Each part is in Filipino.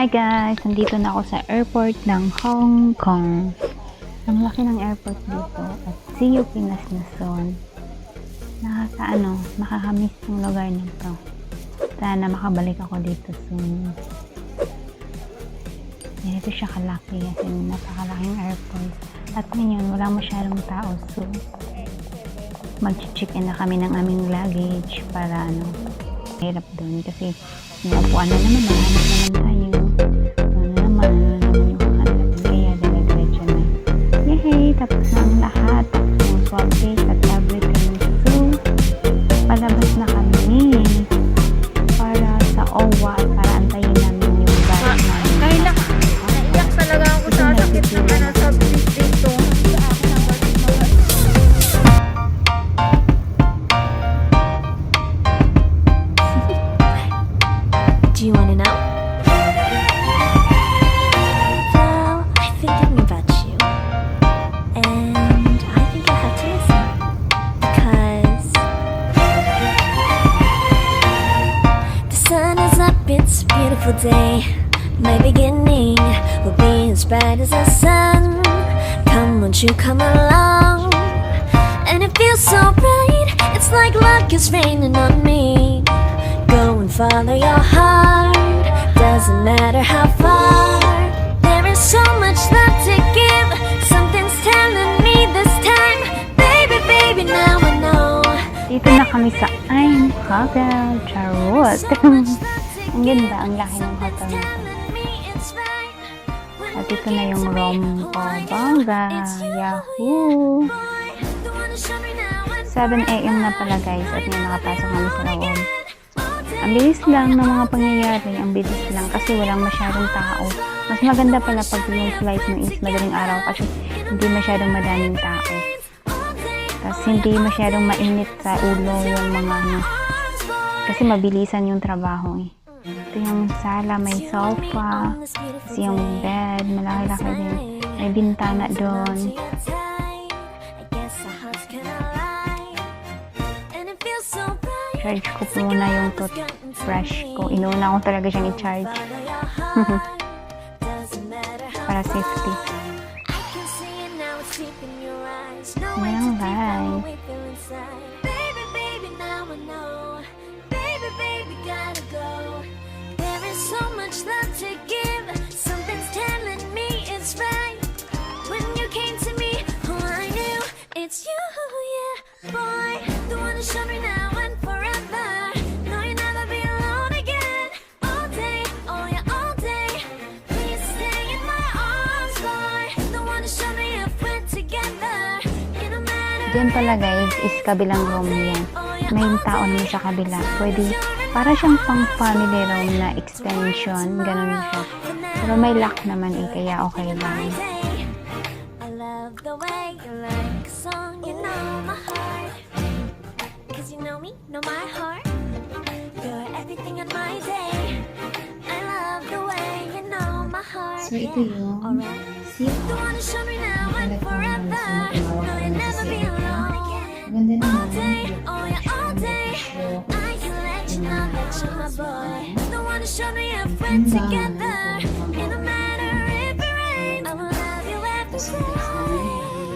Hi guys! Nandito na ako sa airport ng Hong Kong. Ang laki ng airport dito at see you Pinas na zone. Nakakamiss yung lugar nito. Sana makabalik ako dito soon. Ganito siya kalaki kasi napakalaking airport. At ngayon wala masyadong tao, so mag-check-in na kami ng aming luggage para hirap doon kasi naupuan na naman, mahanap naman tayo. Yung hanap, kaya dire-diretso na. Yay! Tapos na ang lahat. Tapos yung swab test at everything. So, palabas na kami para sa OWA para antayin namin yung bus namin. Kaya naiyak talaga ako sa sakit na sa bridge dito. Do you want to know? Well, I've been thinking about you. And I think I have to listen. Because the sun is up, it's a beautiful day. My beginning will be as bright as the sun. Come, won't you come along? And it feels so bright, it's like luck is raining on me. Go and follow your heart, doesn't matter how far. There is so much love to give, something's telling me this time. Baby, baby, now I know. Dito na kami sa hotel. Charot! Ang ganda, ang laki ng hotel na to. At ito na yung room ko. Bongga! Yahoo! 7 AM na pala guys at ngayon nakapasok kami sa loob. Ang bilis lang ng mga pangyayari, ang bilis lang kasi walang masyadong tao. Mas maganda pala pag yung flight mo is madaling araw kasi hindi masyadong madaming tao. Tapos hindi masyadong mainit sa ulo yung mga kasi mabilisan yung trabaho eh. Ito yung sala, may sofa, kasi yung bed, malaki-laki din. May bintana doon. Charge ko muna yung toothbrush ko. Inuna ko talaga siyang i-charge. Para safety. Ayan guys. So much love to give, something's telling me it's right. When you came to me, oh I knew it's you, yeah. Boy, the one to show me now and forever. No, you'll never be alone again. All day, oh yeah, all day. Please stay in my arms, boy. The one to show me if we're together. It don't matter. Diyan pala guys, is kabilang room yan. May tao na sa kabila. Pwede, para siyang pang family room na extension, ganun siya. Pero may lock naman eh, kaya okay lang. I love the way you like a song, you know my heart. Cause you know me, know my heart. You're everything in my day. I love the way you know my heart. So ito yung seat. The one to show me now and forever. No, you'll never be alone again. Ganda All naman. day, oh yeah, all day. I can let you know that you're my boy. The one to show me if we're together. It don't matter if it rains. I will love you every day.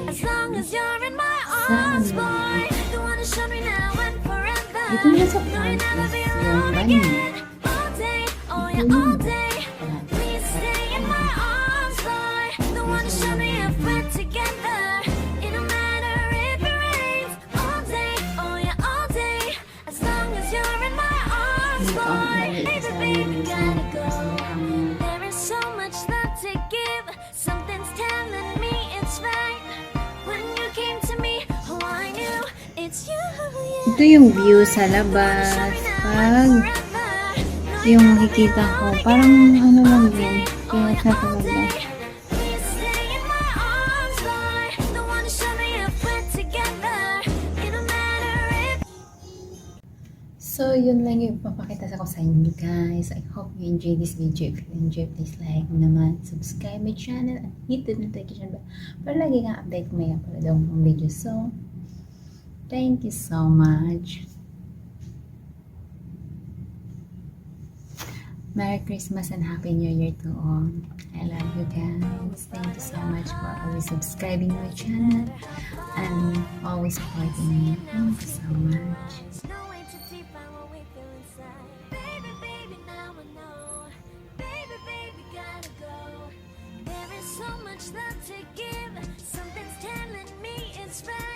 As long as you're in my arms, boy. The one to show me now and forever. Dito na sa No, front you'll never is be yung alone banyo. again. All day, oh yeah, all day. Please stay in my arms, boy. The one to show me if we're together. It don't matter if it rains. All day, oh yeah, all day. As long as you're in my arms, boy. Baby, baby, gotta go. There is so much love to give. Something's telling me it's right. When you came to me, oh I knew it's you, yeah. Ito yung view sa labas. Pag yung makikita ko, parang lang din. Kaya sa talaga. Please stay in my arms, boy. The one to show me if we're together. It don't matter if. So, yun lang yung papakita ko sa inyo guys. I hope you enjoy this video. If you enjoy, please like naman, subscribe my channel, at hit the notification bell para lagi kang update kung may upload akong video. So, thank you so much. Merry Christmas and Happy New Year to all. I love you guys. Thank you so much for always subscribing my channel and always supporting me. Thank you so much. No way to define what we feel inside. Baby, baby, now I know. Baby, baby, gotta go. There is so much love to give. Something's telling me it's right.